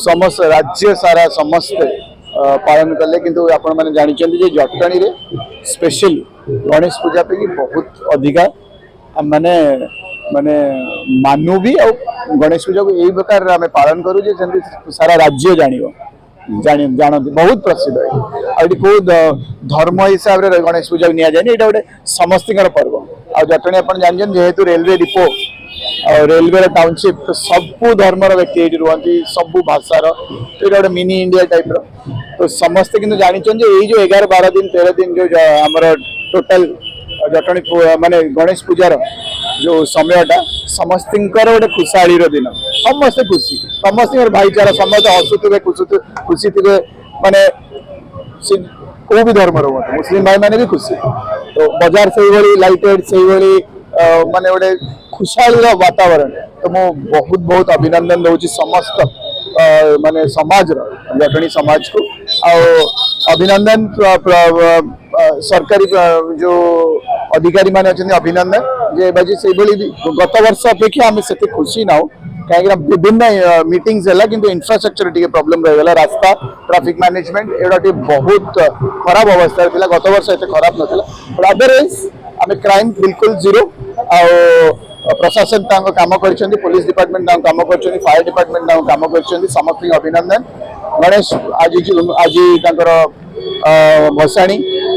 समस्त राज्य सारा समस्ते पालन कले किंतु आपण माने जानि जे जटणी रे स्पेशल गणेश पूजा पे बहुत अधिका माने माने मानु भी और गणेश पूजा को यही प्रकार आम पालन करूँ सारा राज्य जानती बहुत प्रसिद्ध है कौ धर्म हिसाब से गणेश पूजा नि जाए ये गोटे समस्त पर्व आ जटणी आप जानते जेहेतु रेलवे डिपो और रेलवे टाउनशिप तो सबू धर्मर व्यक्ति ये रुहति सबू भाषार तो ये गोटे मिनी इंडिया टाइप तो समस्ते कि जानते ये जो 11-12 दिन 13 दिन जो आमर टोटाल जटणी माने गणेश पूजार जो समयटा समस्त गोटे खुशहाली दिन समस्ते खुशी समस्त भाईचारा समस्त हसुवे खुशी थे माने को भी धर्म रुहतु मुस्लिम भाई मैंने भी खुशी तो बाजार से लाइटेड से माने गोटे खुशहाली वातावरण तो मु बहुत बहुत अभिनंदन दूसरी समस्त माने समाज जटणी समाज को अभिनंदन सरकारी जो अधिकारी माने अभिनंदन जे बाजी से गत वर्ष अपेक्षा आम से खुशी ना कहीं विभिन्न मीटिंग्स है किंतु इंफ्रास्ट्रक्चर टी प्रॉब्लम रहीगला रास्ता ट्रैफिक मैनेजमेंट एटा बहुत खराब अवस्था थी गत वर्ष एत खराब नाला अदरवाइज आम क्राइम बिल्कुल जीरो प्रशासन काम कर पुलिस डिपार्टमेंट काम कर फायर डिपार्टमेंट काम कर समस्त अभिनंदन गणेश आज भसाणी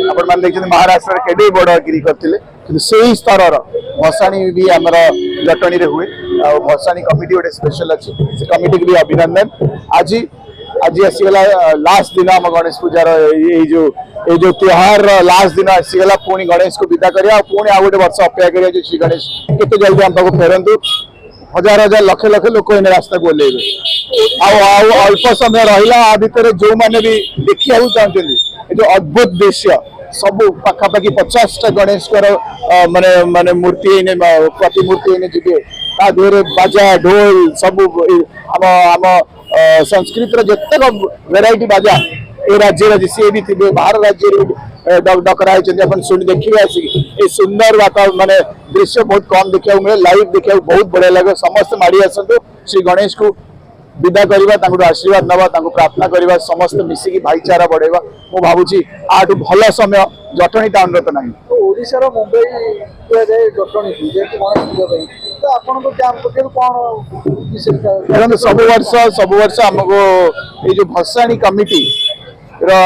आपण देखते महाराष्ट्र केडे बड़ गिरी करते से स्तर भसाणी भी आमर जटणी हुए भसाणी कमिटी गोटे स्पेशल अच्छी से कमिटी भी अभिनंदन आज आज आसीगला लास्ट दिन आम गणेश पूजार ये जो त्योहार लास्ट दिन आसीगला पुणी गणेश को विदा करिया पुणी आ गोटे वर्ष अपेक्षा करिया श्री गणेश केते जल्दी हम पाखु फेरंतु हजार हजार लक्ष लक्ष लोक इन रास्ता को ओल्लेबे अल्प समय रहा आ भितर जो मैंने भी देखा चाहते ये अद्भुत दृश्य सब पाखापाखि 50टा गणेश माने माने मूर्ति प्रतिमूर्ति जी देहरे बाजा ढोल सब आम संस्कृत जितक वेराइटी बाजा ए राज्य सी भी थे बाहर राज्य डकरा होती शुणी देखिए आसिक सुंदर वातावरण माने दृश्य बहुत कम देखा मिले लाइव देखा बहुत बढ़िया लगे समस्त माड़ी आसतु श्री गणेश को विदा करवा आशीर्वाद नवा प्रार्थना करवा समस्त मिसिकी भाईचारा बढ़ेगा मु भावुची आठू भल समय जटणी टाउन रो तो ना ओडिशा रो मुंबई जाए जटणी तो आपन को क्या कौन सब वर्ष हमको ये जो भसाणी कमिटी रो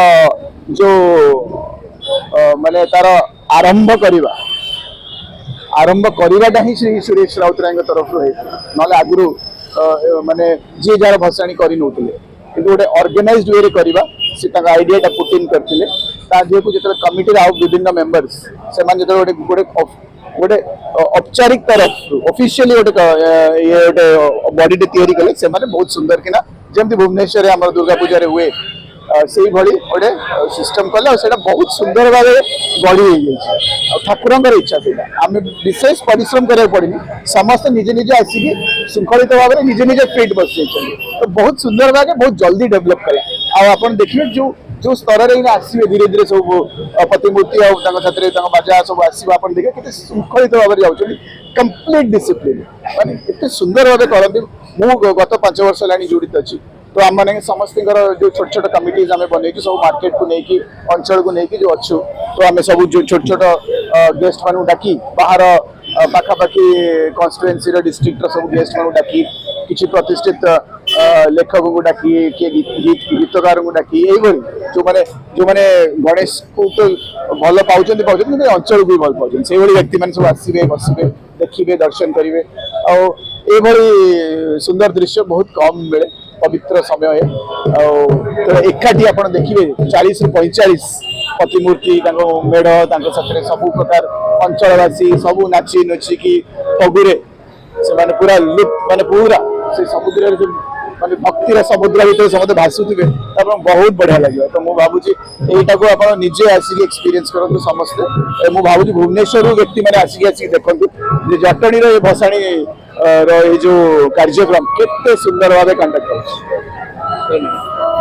जो माने तार आरंभ करवाटा ही श्री सुरेश राउतराय तरफ ना आगुरी माने जी जार भसाणी कर गोटे ऑर्गेनाइज्ड वे करवा से आइडिया पुट इन करते जो जो कमिटी आउ विभिन्न मेंबर्स से गोटे गोटे गोटे औपचारिक तरफ ऑफिशियली गोटे ये गोटे बॉडी तैयारी कले से बहुत सुंदर किना जमती भुवनेश्वर आम दुर्गा पूजा हुए से भली गोटे सिस्टम कले बहुत सुंदर भाव गढ़ी ठाकुर इच्छा से आम विशेष परिश्रम करा पड़नी समस्त निजे निजे आसिक श्रृंखलित भाव में निजे निजे फिट बस तो बहुत सुंदर भाव बहुत जल्दी डेवलप कला आप देखिए जो जो स्तर में आसवे धीरे धीरे सब प्रतिमूर्ति आते बाजा सब आसो आप देखिए कितने श्रृंखलित भाव में जाऊँ कंप्लीट डिसिप्लिन माने इतने सुंदर भाव करती मु गत 5 वर्ष है जोड़ित अच्छी तो आम मैंने समस्त जो छोट छोट कमिटीज आम बन सब मार्केट को लेकिन अंचल को लेकिन जो अच्छु तो आम सब जो छोट छोट गेस्ट मान डाकी बाहर पाखापाखि कन्स्टिट्युएंसी डिस्ट्रिक्ट सब गेस्ट मान डाकी किसी प्रतिष्ठित लेखक को डाकी गीतकार को डाकी यही जो मैंने गणेश को तो भल पाँच अंचल को भी भल पाँच से व्यक्ति मैंने सब आसवे बसवे देखिए दर्शन करेंगे और सुंदर दृश्य बहुत कम मिले पवित्र समय है तो एकाठी आप देखिए 40 ରୁ 45 प्रतिमूर्ति मेढ़ साथ सब प्रकार अंचलवासी सब नाची नुचिकी फगुरे से पूरा लुप्त माने पूरा से समुद्र माने भक्तिर समुद्र भीतर समस्त भासुवे बहुत बढ़िया लगे तो मुझे भावुची यहीटा को आप निजे आसिक एक्सपीरियंस करूँ समस्ते मुझे भावुची भुवनेश्वर व्यक्ति मैंने आसिक देखते जटणी भसाणी जो कार्यक्रम केते सुंदर भाव कंडक्ट कर